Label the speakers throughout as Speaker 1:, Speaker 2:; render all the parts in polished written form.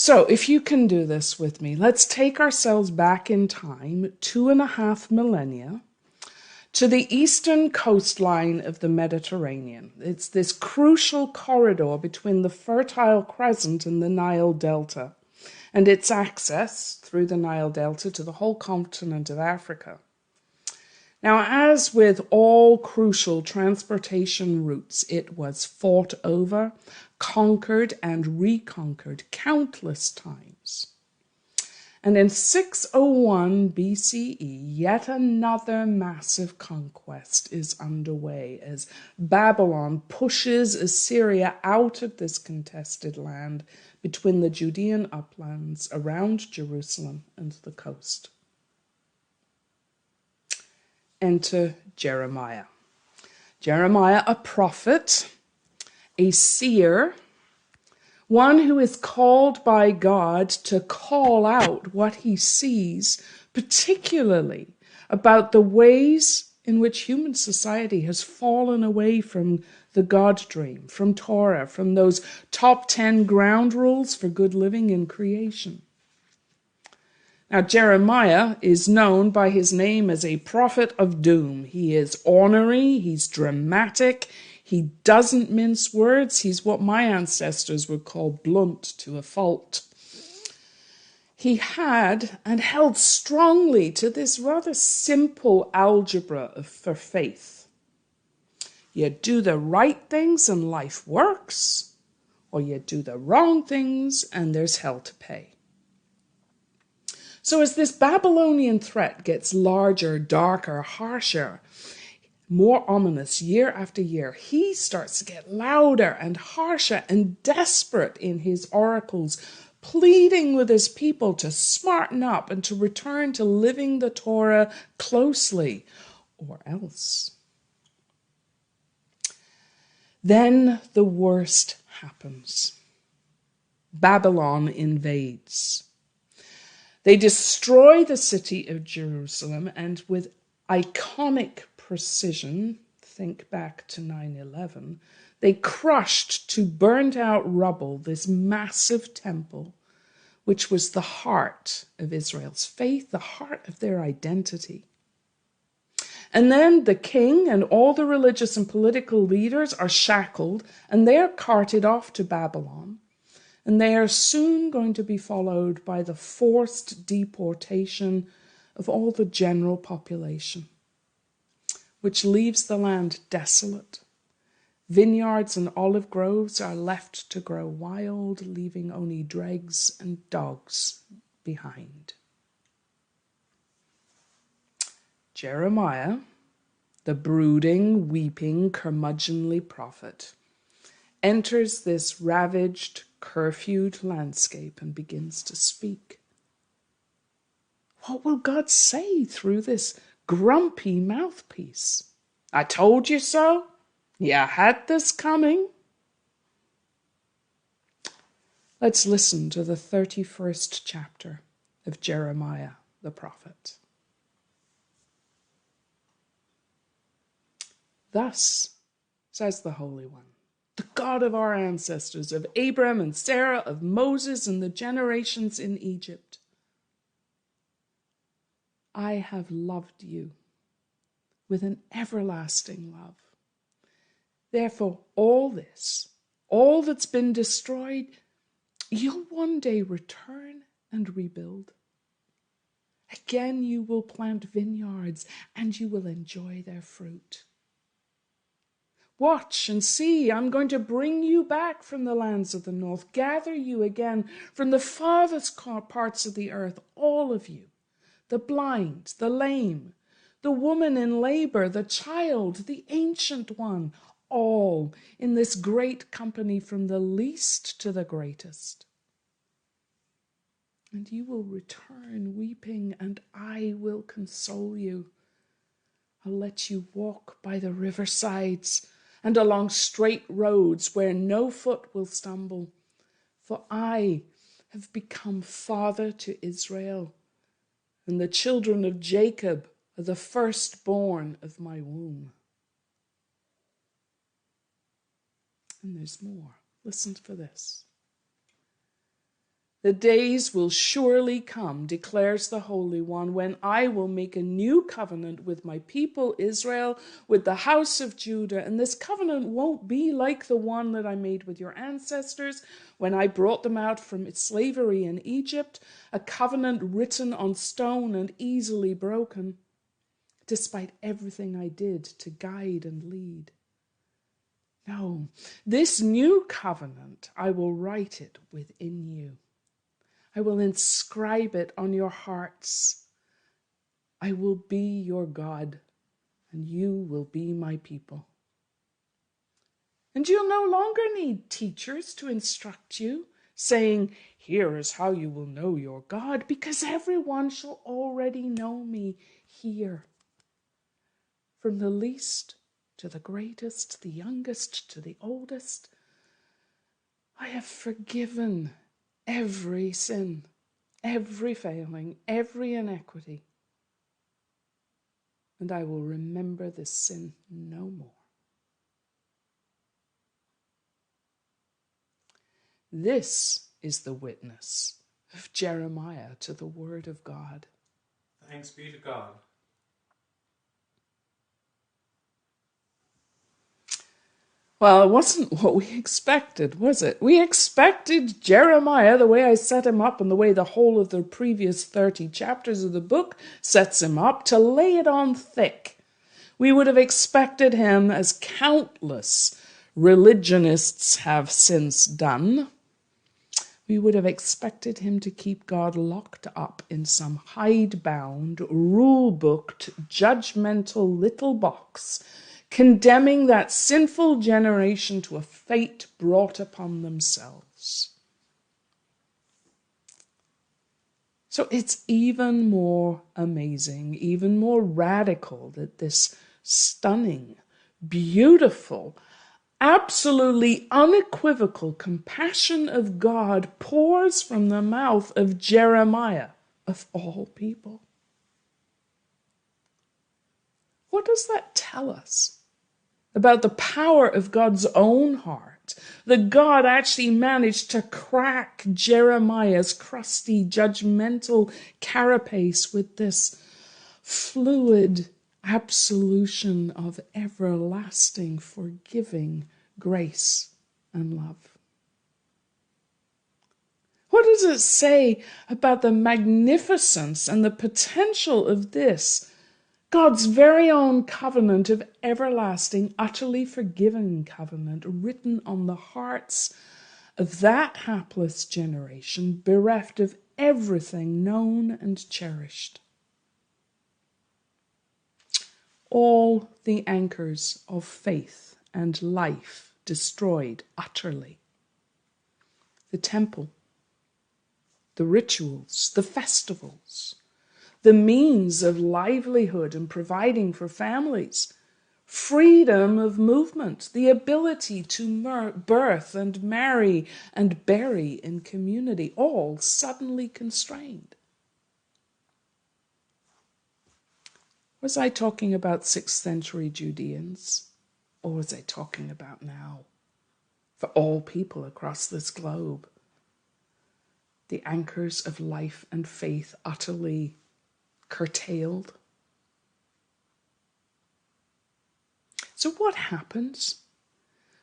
Speaker 1: So if you can do this with me, let's take ourselves back in time 2.5 millennia to the eastern coastline of the Mediterranean. It's this crucial corridor between the Fertile Crescent and the Nile Delta, and its access through the Nile Delta to the whole continent of Africa. Now, as with all crucial transportation routes, it was fought over, conquered, and reconquered countless times. And in 601 BCE, yet another massive conquest is underway as Babylon pushes Assyria out of this contested land between the Judean uplands around Jerusalem and the coast. Enter Jeremiah. Jeremiah, a prophet, a seer, one who is called by God to call out what he sees, particularly about the ways in which human society has fallen away from the God dream, from Torah, from those top 10 ground rules for good living in creation. Now, Jeremiah is known by his name as a prophet of doom. He is ornery, he's dramatic, he doesn't mince words. He's what my ancestors would call blunt to a fault. He had and held strongly to this rather simple algebra for faith. You do the right things and life works, or you do the wrong things and there's hell to pay. So as this Babylonian threat gets larger, darker, harsher, more ominous year after year, he starts to get louder and harsher and desperate in his oracles, pleading with his people to smarten up and to return to living the Torah closely, or else. Then the worst happens. Babylon invades. They destroy the city of Jerusalem, and with iconic precision, think back to 9/11, they crushed to burnt out rubble this massive temple, which was the heart of Israel's faith, the heart of their identity. And then the king and all the religious and political leaders are shackled, and they are carted off to Babylon. And they are soon going to be followed by the forced deportation of all the general population, which leaves the land desolate. Vineyards and olive groves are left to grow wild, leaving only dregs and dogs behind. Jeremiah, the brooding, weeping, curmudgeonly prophet, enters this ravaged, curfewed landscape and begins to speak. What will God say through this grumpy mouthpiece? I told you so. You had this coming. Let's listen to the 31st chapter of Jeremiah the prophet. Thus says the Holy One, the God of our ancestors, of Abraham and Sarah, of Moses and the generations in Egypt. I have loved you with an everlasting love. Therefore, all this, all that's been destroyed, you'll one day return and rebuild. Again, you will plant vineyards and you will enjoy their fruit. Watch and see, I'm going to bring you back from the lands of the north, gather you again from the farthest parts of the earth, all of you, the blind, the lame, the woman in labor, the child, the ancient one, all in this great company from the least to the greatest. And you will return weeping, and I will console you. I'll let you walk by the riversides and along straight roads where no foot will stumble. For I have become father to Israel, and the children of Jacob are the firstborn of my womb. And there's more. Listen for this. The days will surely come, declares the Holy One, when I will make a new covenant with my people Israel, with the house of Judah. And this covenant won't be like the one that I made with your ancestors when I brought them out from slavery in Egypt, a covenant written on stone and easily broken, despite everything I did to guide and lead. No, this new covenant, I will write it within you. I will inscribe it on your hearts. I will be your God, and you will be my people. And you'll no longer need teachers to instruct you, saying, here is how you will know your God, because everyone shall already know me here. From the least to the greatest, the youngest to the oldest, I have forgiven every sin, every failing, every inequity, and I will remember this sin no more. This is the witness of Jeremiah to the word of God.
Speaker 2: Thanks be to God.
Speaker 1: Well, it wasn't what we expected, was it? We expected Jeremiah, the way I set him up and the way the whole of the previous 30 chapters of the book sets him up, to lay it on thick. We would have expected him, as countless religionists have since done, we would have expected him to keep God locked up in some hidebound, rule-booked, judgmental little box, condemning that sinful generation to a fate brought upon themselves. So it's even more amazing, even more radical that this stunning, beautiful, absolutely unequivocal compassion of God pours from the mouth of Jeremiah, of all people. What does that tell us about the power of God's own heart? That God actually managed to crack Jeremiah's crusty, judgmental carapace with this fluid absolution of everlasting, forgiving grace and love. What does it say about the magnificence and the potential of this, God's very own covenant of everlasting, utterly forgiving covenant written on the hearts of that hapless generation, bereft of everything known and cherished? All the anchors of faith and life destroyed utterly. The temple, the rituals, the festivals, the means of livelihood and providing for families, freedom of movement, the ability to birth and marry and bury in community, all suddenly constrained. Was I talking about 6th century Judeans, or was I talking about now? For all people across this globe, the anchors of life and faith utterly curtailed. So what happens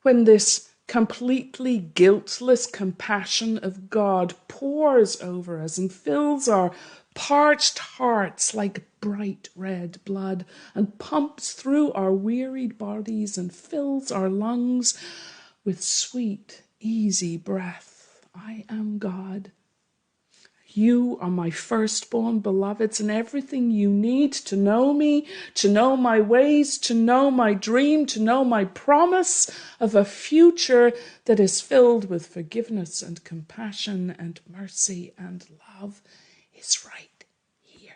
Speaker 1: when this completely guiltless compassion of God pours over us and fills our parched hearts like bright red blood and pumps through our wearied bodies and fills our lungs with sweet, easy breath? I am God. You are my firstborn beloveds, and everything you need to know me, to know my ways, to know my dream, to know my promise of a future that is filled with forgiveness and compassion and mercy and love is right here.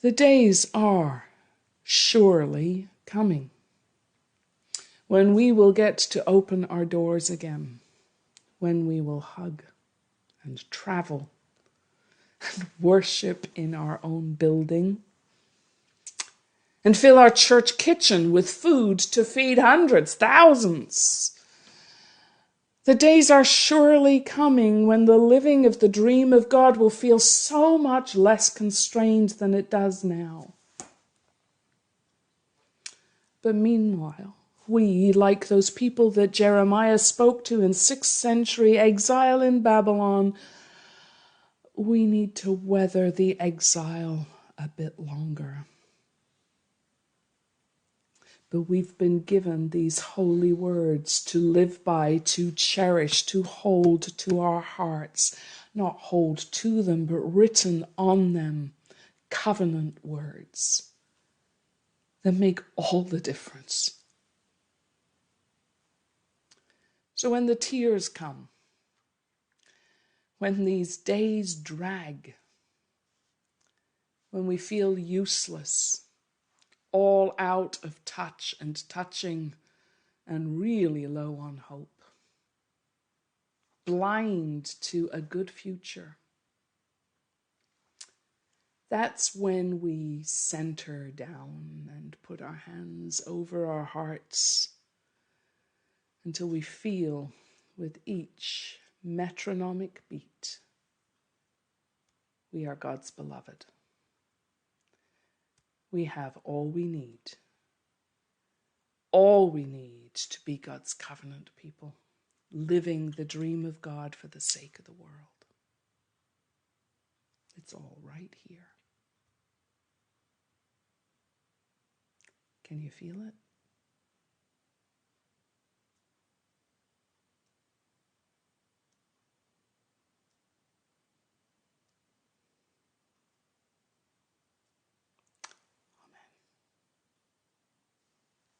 Speaker 1: The days are surely coming when we will get to open our doors again, when we will hug and travel and worship in our own building and fill our church kitchen with food to feed hundreds, thousands. The days are surely coming when the living of the dream of God will feel so much less constrained than it does now. But meanwhile, we, like those people that Jeremiah spoke to in 6th century exile in Babylon, we need to weather the exile a bit longer. But we've been given these holy words to live by, to cherish, to hold to our hearts. Not hold to them, but written on them. Covenant words that make all the difference. So when the tears come, when these days drag, when we feel useless, all out of touch and touching, and really low on hope, blind to a good future, that's when we center down and put our hands over our hearts until we feel with each metronomic beat we are God's beloved. We have all we need to be God's covenant people, living the dream of God for the sake of the world. It's all right here. Can you feel it?